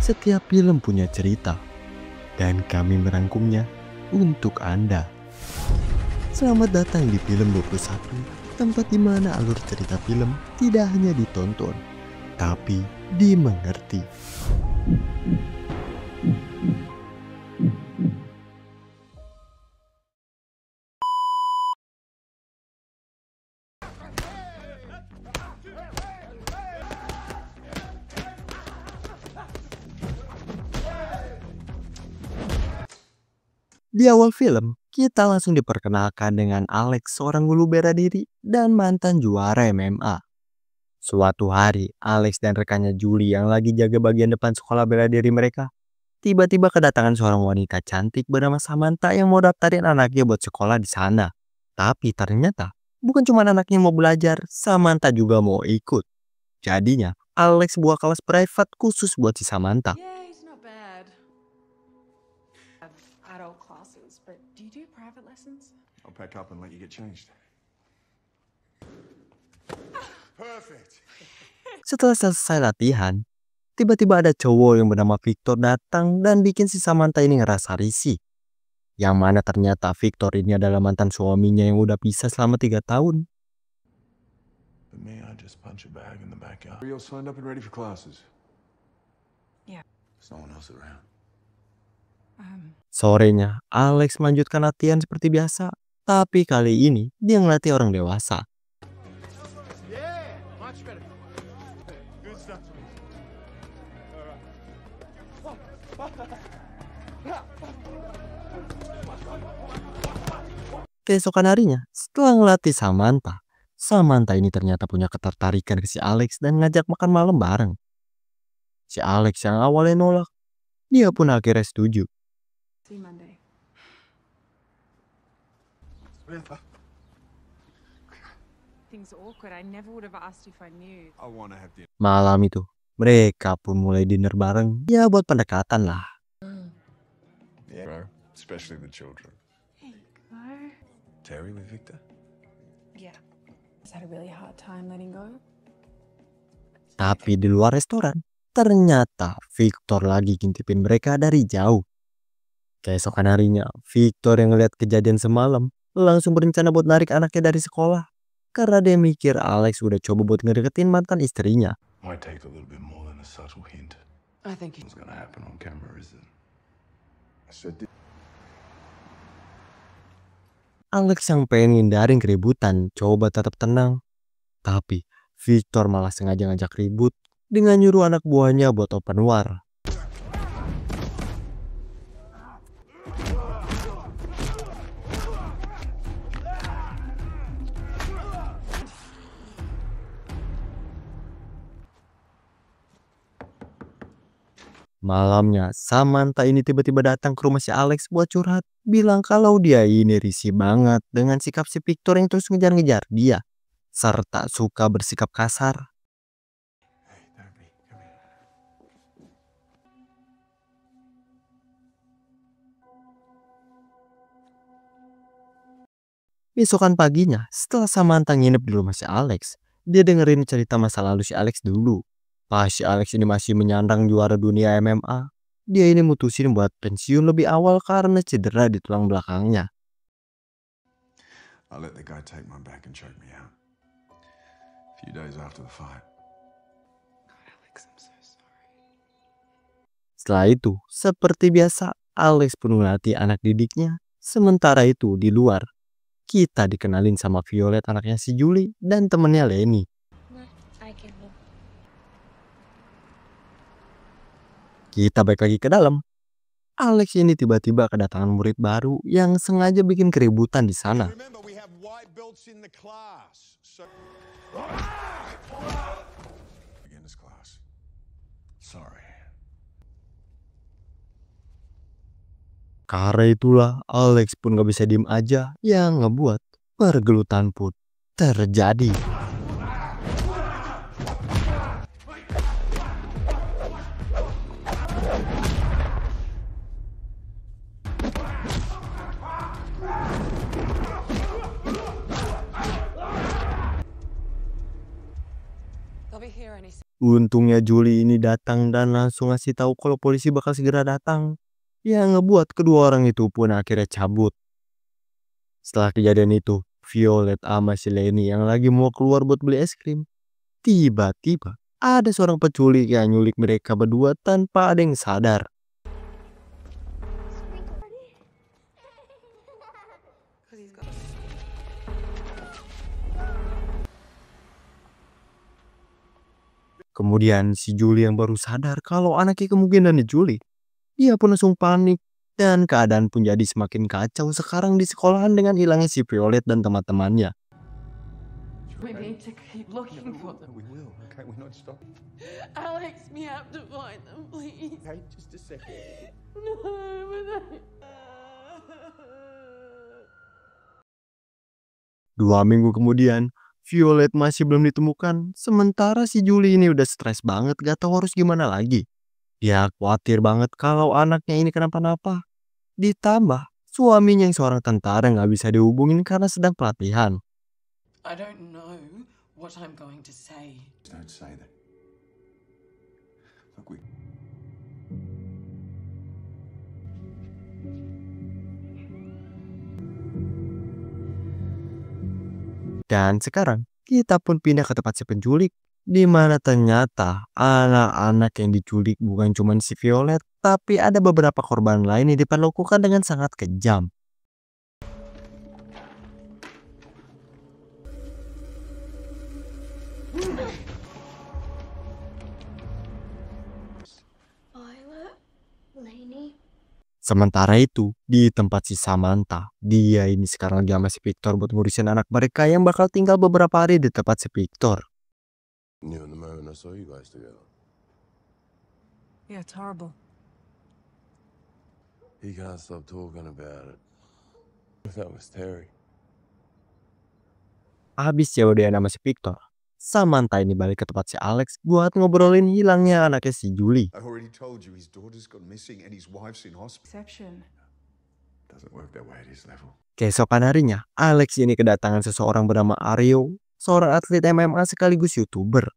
Setiap film punya cerita, dan kami merangkumnya untuk Anda. Selamat datang di Film 21, tempat di mana alur cerita film tidak hanya ditonton, tapi dimengerti. Di awal film, kita langsung diperkenalkan dengan Alex, seorang guru bela diri dan mantan juara MMA. Suatu hari, Alex dan rekannya Julie yang lagi jaga bagian depan sekolah bela diri mereka, tiba-tiba kedatangan seorang wanita cantik bernama Samantha yang mau daftarin anaknya buat sekolah di sana. Tapi ternyata, bukan cuma anaknya yang mau belajar, Samantha juga mau ikut. Jadinya, Alex buat kelas private khusus buat si Samantha. Yeah, he's not bad. Have adult classes, but do you do private lessons? I'll pack up and let you get changed. Perfect. Setelah selesai latihan, tiba-tiba ada cowok yang bernama Victor datang dan bikin si Samantha ini ngerasa risih. Yang mana ternyata Victor ini adalah mantan suaminya yang udah pisah selama 3 tahun. But may I just punch a bag in the backyard? Are you all signed up and ready for classes? Yeah. There's no one else around. Sorenya, Alex melanjutkan latihan seperti biasa. Tapi kali ini, dia ngelatih orang dewasa. Yeah, much better. Good stuff. Keesokan harinya, setelah ngelatih Samantha ini ternyata punya ketertarikan ke si Alex dan ngajak makan malam bareng. Si Alex yang awalnya nolak, dia pun akhirnya setuju. See you Monday. Things are awkward. I never would have asked if I knew. I want to have dinner. Malam itu, mereka pun mulai dinner bareng, ya buat pendekatan lah. Yeah, bro. Especially the children. There you go. Terry with Victor? Yeah. Is that a really hard time letting go? Tapi di luar restoran, ternyata Victor lagi ngintipin mereka dari jauh. Keesokan harinya, Victor yang ngeliat kejadian semalam langsung berencana buat narik anaknya dari sekolah. Karena dia mikir Alex udah coba buat ngedeketin mantan istrinya. Might take a little bit more than a subtle hint. I think What's gonna happen on camera, is it? I said Alex yang pengen ngindarin keributan coba tetap tenang. Tapi Victor malah sengaja ngajak ribut dengan nyuruh anak buahnya buat open war. Malamnya, Samantha ini tiba-tiba datang ke rumah si Alex buat curhat. Bilang kalau dia ini risih banget dengan sikap si Victor yang terus ngejar-ngejar dia. Serta suka bersikap kasar. Hey, Darby, come here. Besokan paginya, setelah Samantha nginep di rumah si Alex, dia dengerin cerita masa lalu si Alex dulu. Pas si Alex ini masih menyandang juara dunia MMA, dia ini mutusin buat pensiun lebih awal karena cedera di tulang belakangnya. I let the guy take my back and choke me out. A few days after the fight. God, Alex, I'm so sorry. Setelah itu, seperti biasa, Alex pun melatih anak didiknya. Sementara itu, di luar, kita dikenalin sama Violet, anaknya si Julie, dan temennya Lenny. Kita balik lagi ke dalam. Alex ini tiba-tiba kedatangan murid baru yang sengaja bikin keributan di sana. Remember, we have white belts in the class. So beginner's class. Sorry. Karena itulah Alex pun gak bisa diem aja, yang ngebuat pergelutan pun terjadi. They'll be here any second. Untungnya Julie ini datang dan langsung ngasih tahu kalau polisi bakal segera datang. Yang ngebuat kedua orang itu pun akhirnya cabut. Setelah kejadian itu, Violet sama si Lenny yang lagi mau keluar buat beli es krim. Tiba-tiba ada seorang penculik yang nyulik mereka berdua tanpa ada yang sadar. Kemudian si Julie yang baru sadar kalau anaknya kemungkinan diculik. Dia pun langsung panik dan keadaan pun jadi semakin kacau sekarang di sekolahan dengan hilangnya si Violet dan teman-temannya. We need to keep looking for them. We will, okay? We're not stopping. Alex, we have to find them, please. Okay, just a second. No, but I... 2 minggu kemudian, Violet masih belum ditemukan. Sementara si Julie ini udah stres banget, gak tahu harus gimana lagi. Dia khawatir banget kalau anaknya ini kenapa-napa. Ditambah, suaminya yang seorang tentara gak bisa dihubungin karena sedang pelatihan. I don't know what I'm going to say. Just don't say that. Look, we... Dan sekarang, kita pun pindah ke tempat si penculik. Di mana ternyata anak-anak yang diculik bukan cuma si Violet, tapi ada beberapa korban lain yang diperlakukan dengan sangat kejam. Violet, Lainey. Sementara itu, di tempat si Samantha, dia ini sekarang lagi sama si Victor buat ngurusin anak mereka yang bakal tinggal beberapa hari di tempat si Victor. Knew in the moment I saw you guys together. Yeah, it's horrible. He can't stop talking about it. That was Terry. Habis jauh-jauh sama si Victor, Samantha ini balik ke tempat si Alex buat ngobrolin hilangnya anaknya si Julie. I already told you his daughter's gone missing and his wife's in hospital. Exception. Doesn't work that way at his level. Keesokan harinya, Alex ini kedatangan seseorang bernama Aryo, seorang atlet MMA sekaligus YouTuber.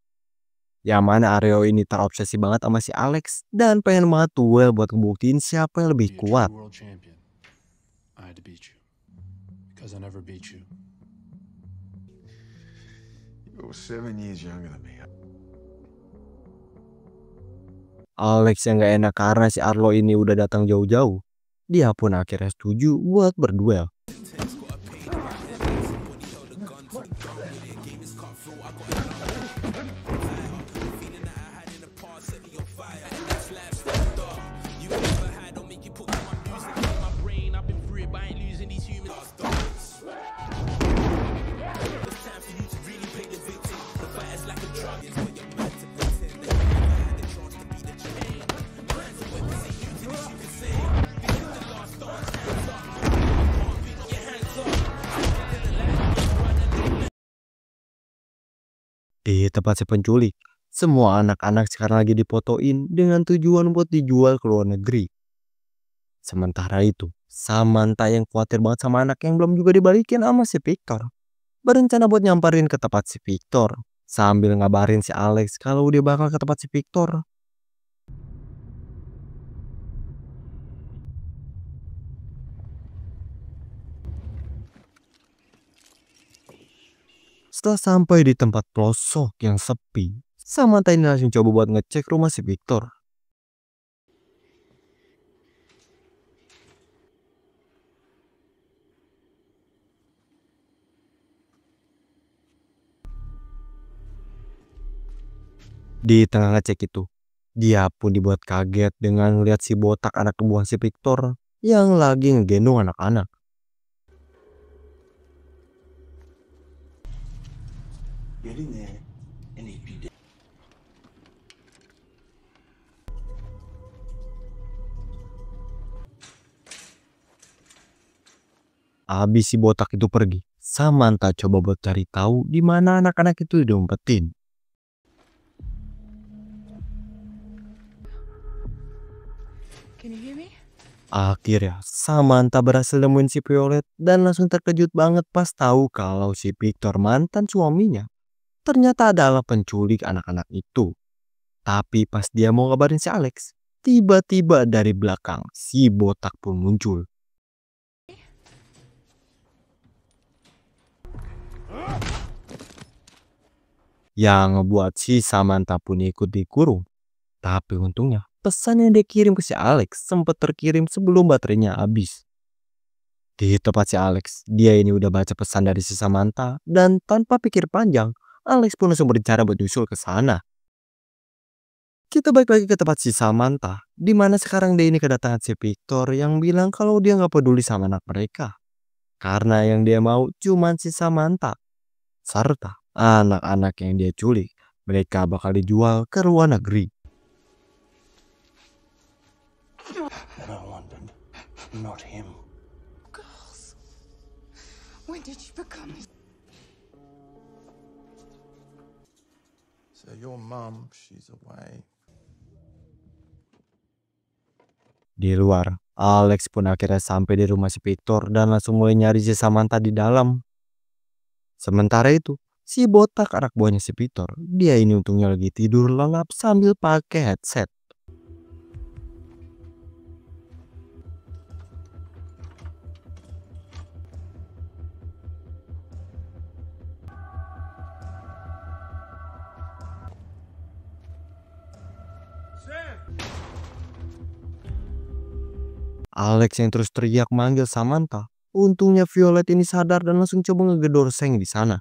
Yang mana Aryo ini terobsesi banget sama si Alex dan pengen banget duel buat ngebuktiin siapa yang lebih Be a true kuat. world champion. I had to beat you. Because I never beat you. You're 7 years younger than me. Alex yang gak enak karena si Arlo ini udah datang jauh-jauh. Dia pun akhirnya setuju buat berduel. Di tempat si penculik, semua anak-anak sekarang lagi difotoin dengan tujuan buat dijual ke luar negeri. Sementara itu, Samantha yang khawatir banget sama anak yang belum juga dibalikin sama si Victor, berencana buat nyamperin ke tempat si Victor sambil ngabarin si Alex kalau dia bakal ke tempat si Victor. Setelah sampai di tempat pelosok yang sepi, Samantha ini langsung coba buat ngecek rumah si Victor. Di tengah ngecek itu, dia pun dibuat kaget dengan melihat si botak anak kebuahan si Victor yang lagi ngegendong anak-anak. Get in there and he'd be dead. Abis si botak itu pergi, Samantha coba buat cari tahu di mana anak-anak itu diumpetin. Can you hear me? Akhirnya, Samantha berhasil nemuin si Violet dan langsung terkejut banget pas tahu kalau si Victor mantan suaminya ternyata adalah penculik anak-anak itu. Tapi pas dia mau ngabarin si Alex, tiba-tiba dari belakang si botak pun muncul. Yang ngebuat si Samantha pun ikut dikurung. Tapi untungnya pesan yang dia kirim ke si Alex sempat terkirim sebelum baterainya habis. Di tempat si Alex, dia ini udah baca pesan dari si Samantha dan tanpa pikir panjang, Alex pun langsung berencana buat nyusul ke sana. Kita balik lagi ke tempat si Samantha, di mana sekarang dia ini kedatangan si Victor yang bilang kalau dia nggak peduli sama anak mereka. Karena yang dia mau cuman si Samantha, serta anak-anak yang dia culik, mereka bakal dijual ke luar negeri. No, London. Not him. Girls, when did you become this? So your mum, she's away. Di luar, Alex pun akhirnya sampai di rumah si Victor dan langsung mulai nyari si Samantha di dalam. Sementara itu, si botak anak buahnya si Victor, dia ini untungnya lagi tidur lelap sambil pakai headset. Alex yang terus teriak manggil Samantha. Untungnya Violet ini sadar dan langsung coba ngegedor seng di sana.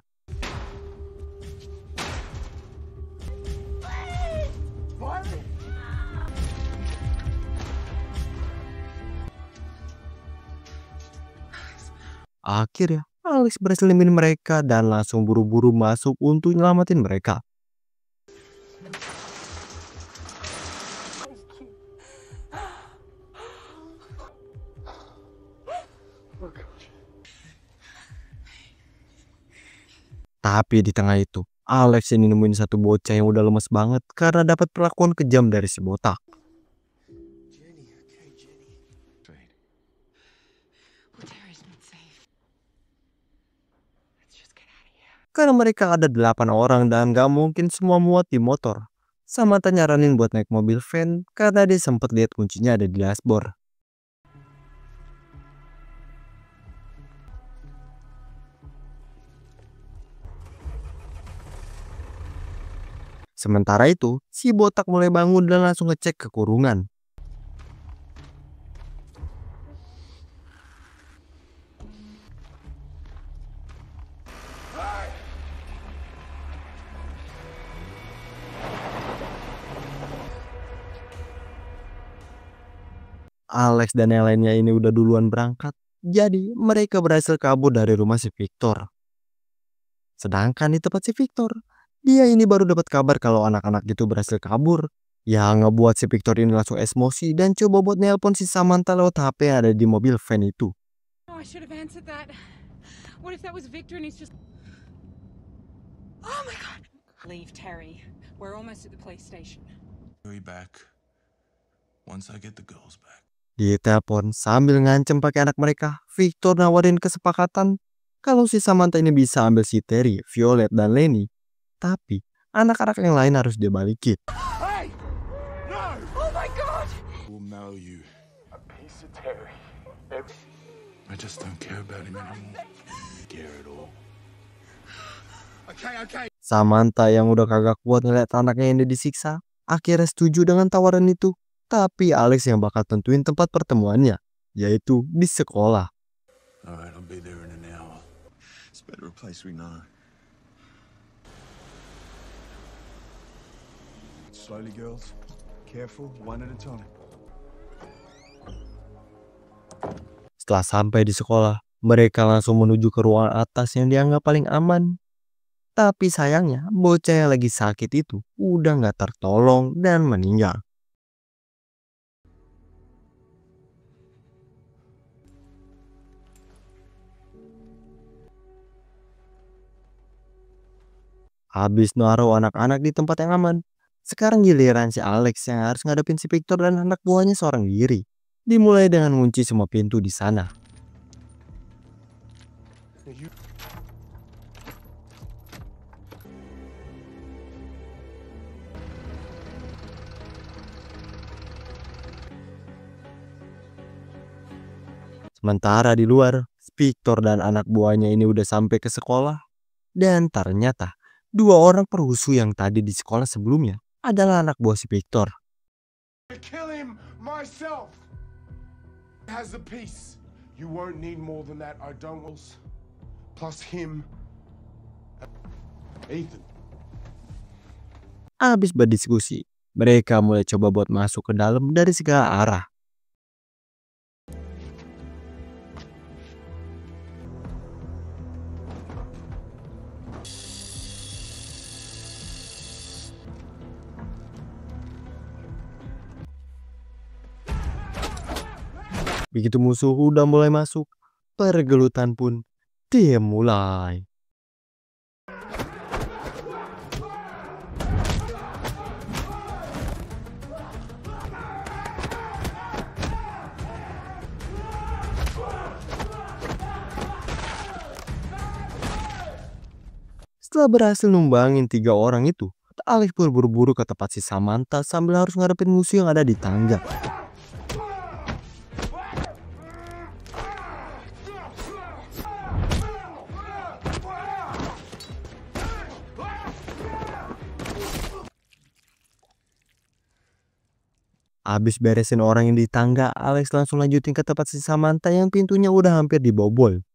Akhirnya Alex berhasil nemuin mereka dan langsung buru-buru masuk untuk nyelamatin mereka. Tapi di tengah itu, Alex ini nemuin satu bocah yang udah lemes banget karena dapat perlakuan kejam dari si botak. Terry's not safe. Let's just get out of here. Karena mereka ada 8 orang dan gak mungkin semua muat di motor. Samantha nyaranin buat naik mobil van karena dia sempat lihat kuncinya ada di dashboard. Sementara itu, si botak mulai bangun dan langsung ngecek ke kurungan. Alex dan yang lainnya ini udah duluan berangkat, jadi mereka berhasil kabur dari rumah si Victor. Sedangkan di tempat si Victor, dia ini baru dapat kabar kalau anak-anak itu berhasil kabur. Yang ngebuat si Victor ini langsung emosi dan coba buat nelpon si Samantha lewat HP yang ada di mobil van itu. Oh, I should have answered that. What if that was Victor and he's just... Oh my God. Leave, Terry. We're almost at the police station. Be back once I get the girls back. Di telepon sambil ngancem pakai anak mereka, Victor nawarin kesepakatan kalau si Samantha ini bisa ambil si Terry, Violet, dan Lenny. Tapi anak-anak yang lain harus dia balikin. Hey! No! Oh my God! We'll mail you a piece of Terry. I just don't care about him anymore. Care at all. Okay. Samantha yang udah kagak kuat ngeliat anaknya yang disiksa, akhirnya setuju dengan tawaran itu. Tapi Alex yang bakal tentuin tempat pertemuannya, yaitu di sekolah. Alright, I'll be there in an hour. It's better a place we know. Slowly, girls. Careful, one at a time. Setelah sampai di sekolah, mereka langsung menuju ke ruangan atas yang dianggap paling aman. Tapi sayangnya, bocah yang lagi sakit itu udah gak tertolong dan meninggal. Habis naruh anak-anak di tempat yang aman, sekarang giliran si Alex yang harus ngadepin si Victor dan anak buahnya seorang diri. Dimulai dengan kunci semua pintu di sana. Sementara di luar, Victor dan anak buahnya ini udah sampai ke sekolah. Dan ternyata, dua orang perusuh yang tadi di sekolah sebelumnya adalah anak buah si Victor. To kill him myself. Has a piece. You won't need more than that. I don't. Plus him. Ethan. Habis berdiskusi, mereka mulai coba buat masuk ke dalam dari segala arah. Begitu musuh udah mulai masuk, pergelutan pun dimulai. Setelah berhasil numbangin 3 orang itu, Alex pun buru-buru ke tempat si Samantha sambil harus ngadepin musuh yang ada di tangga. Abis beresin orang yang di tangga, Alex langsung lanjutin ke tempat si Samantha yang pintunya udah hampir dibobol.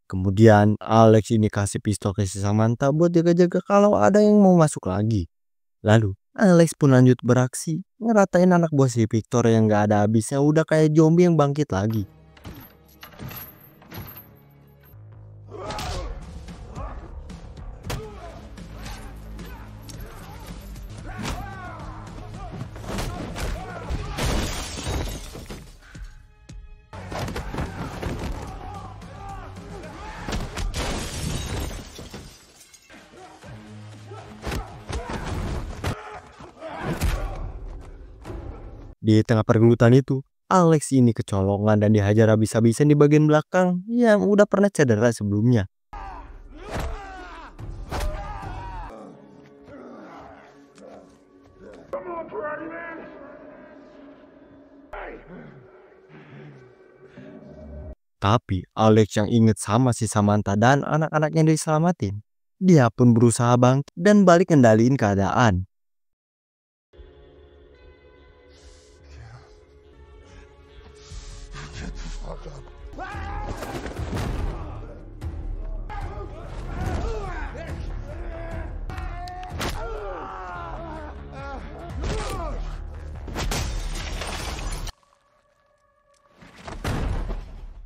Kemudian Alex ini kasih pistol ke si Samantha buat jaga-jaga kalau ada yang mau masuk lagi. Lalu Alex pun lanjut beraksi, ngeratain anak buah si Victor yang gak ada habisnya udah kayak zombie yang bangkit lagi. Di tengah pergelutan itu, Alex ini kecolongan dan dihajar habis-habisan di bagian belakang yang udah pernah cedera sebelumnya. Tapi Alex yang inget sama si Samantha dan anak-anaknya yang diselamatin, dia pun berusaha bangkit dan balik kendaliin keadaan.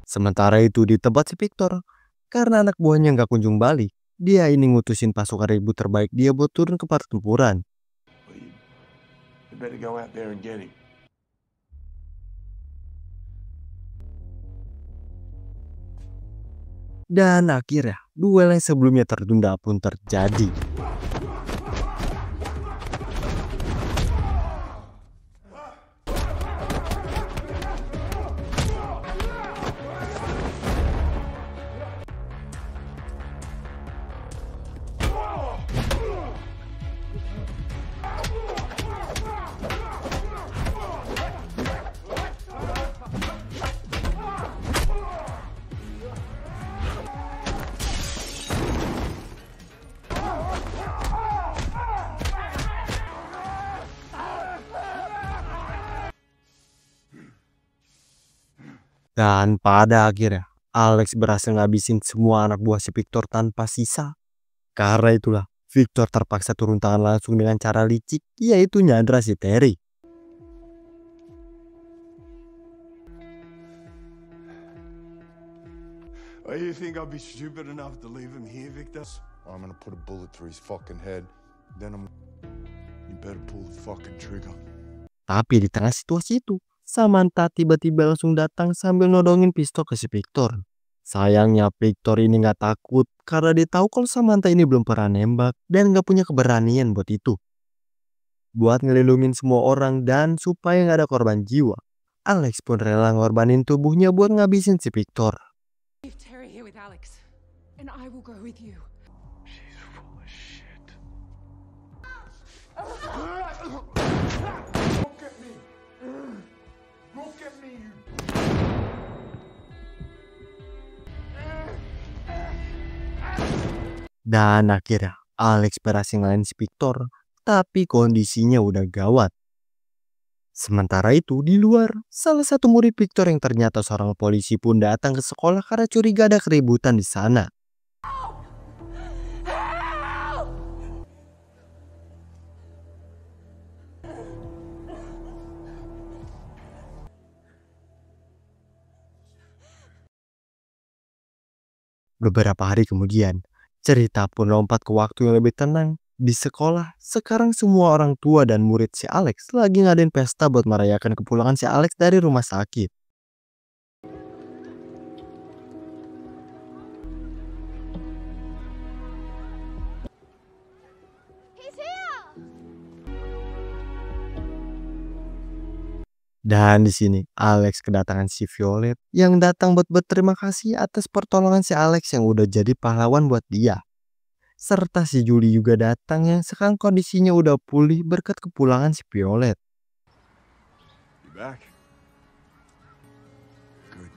Sementara itu di tempat si Victor, karena anak buahnya nggak kunjung balik, dia ini ngutusin pasukan ribu terbaik dia buat turun ke pertempuran. You better go out there and get him. Dan akhirnya, duel yang sebelumnya tertunda pun terjadi. Dan pada akhirnya, Alex berhasil ngabisin semua anak buah si Victor tanpa sisa. Karena itulah, Victor terpaksa turun tangan langsung dengan cara licik, yaitu nyandra si Terry. Oh, you think I'd be stupid enough to leave him here, Victor? I'm gonna put a bullet through his fucking head. Then You better pull the fucking trigger. Tapi di tengah situasi itu, Samantha tiba-tiba langsung datang sambil nodongin pistol ke si Victor. Sayangnya Victor ini gak takut karena dia tahu kalau Samantha ini belum pernah nembak dan gak punya keberanian buat itu. Buat ngelindungin semua orang dan supaya nggak ada korban jiwa, Alex pun rela ngorbanin tubuhnya buat ngabisin si Victor. Leave Terry here with Alex, and I will go with you. She's full of shit. Look at me. Look at me, you. Dan akhirnya Alex berhasil ngalahin si Victor, tapi kondisinya udah gawat. Sementara itu di luar, salah satu murid Victor yang ternyata seorang polisi pun datang ke sekolah karena curiga ada keributan di sana. Beberapa hari kemudian, cerita pun lompat ke waktu yang lebih tenang. Di sekolah, sekarang semua orang tua dan murid si Alex lagi ngadain pesta buat merayakan kepulangan si Alex dari rumah sakit. Dan di sini Alex kedatangan si Violet yang datang buat berterima kasih atas pertolongan si Alex yang udah jadi pahlawan buat dia. Serta si Julie juga datang yang sekarang kondisinya udah pulih berkat kepulangan si Violet. You back? Good.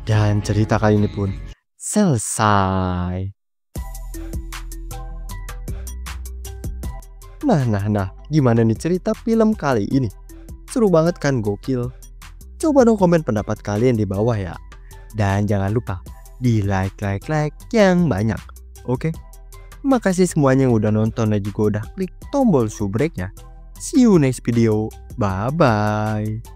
Dan cerita kali ini pun selesai. Nah, gimana nih cerita film kali ini? Seru banget kan, gokil? Coba dong komen pendapat kalian di bawah ya. Dan jangan lupa di like yang banyak. Oke? Makasih semuanya yang udah nonton dan juga udah klik tombol subscribe-nya. See you next video. Bye-bye.